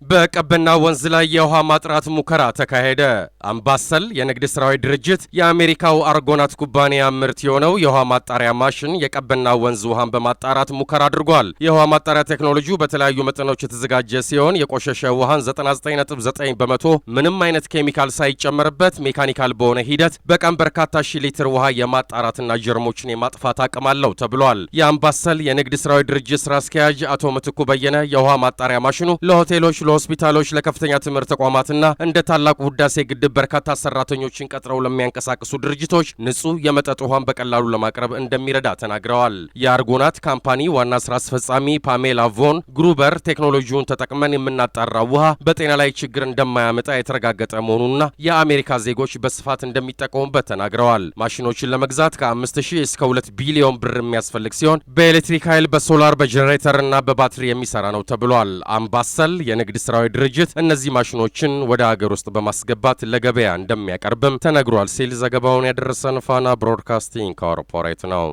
በቀበና ወንዝ ላይ የውሃ ማጥራት ሙከራ ተካሄደ። አምባሰል የንግድ ሥራዊ ድርጅት የአሜሪካው አርጎናት ኩባንያ ምርት የሆነው የውሃ ማጣሪያ ማሽን የቀበና ወንዝ ውሃን በማጣራት ሙከራ አድርጓል። የውሃ ማጣሪያ ቴክኖሎጂው በተለያዩ መጠኖች የተዘጋጀ ሲሆን የቆሸሸ ውሃን 99.9 በመቶ ምንም አይነት ኬሚካል ሳይጨመርበት ሜካኒካል በሆነ ሂደት በቀን በርካታ ሺህ ሊትር ውሃ የማጣራትና ጀርሞችን የማጥፋት አቅም አለው ተብሏል። የአምባሰል የንግድ ሥራዊ ድርጅት ሥራ አስኪያጅ አቶ ምትኩ በየነ የውሃ ማጣሪያ ማሽኑ ለሆቴሎች፣ ለሆስፒታሎች፣ ለከፍተኛ ትምህርት ተቋማትና እንደ ታላቁ ህዳሴ ግድብ በርካታ ሰራተኞችን ቀጥረው ለሚያንቀሳቅሱ ድርጅቶች ንጹህ የመጠጥ ውሃን በቀላሉ ለማቅረብ እንደሚረዳ ተናግረዋል። የአርጎናት ካምፓኒ ዋና ስራ አስፈጻሚ ፓሜላ ቮን ግሩበር ቴክኖሎጂውን ተጠቅመን የምናጣራው ውሃ በጤና ላይ ችግር እንደማያመጣ የተረጋገጠ መሆኑንና የአሜሪካ ዜጎች በስፋት እንደሚጠቀሙበት ተናግረዋል። ማሽኖችን ለመግዛት ከ5000 እስከ 2 ቢሊዮን ብር የሚያስፈልግ ሲሆን በኤሌክትሪክ ኃይል፣ በሶላር፣ በጀነሬተርና በባትሪ የሚሰራ ነው ተብሏል። አምባሰል የንግድ ሥራዊ ድርጅት እነዚህ ማሽኖችን ወደ ሀገር ውስጥ በማስገባት ለገበያ እንደሚያቀርብም ተነግሯል ሲል ዘገባውን ያደረሰን ፋና ብሮድካስቲንግ ኮርፖሬት ነው።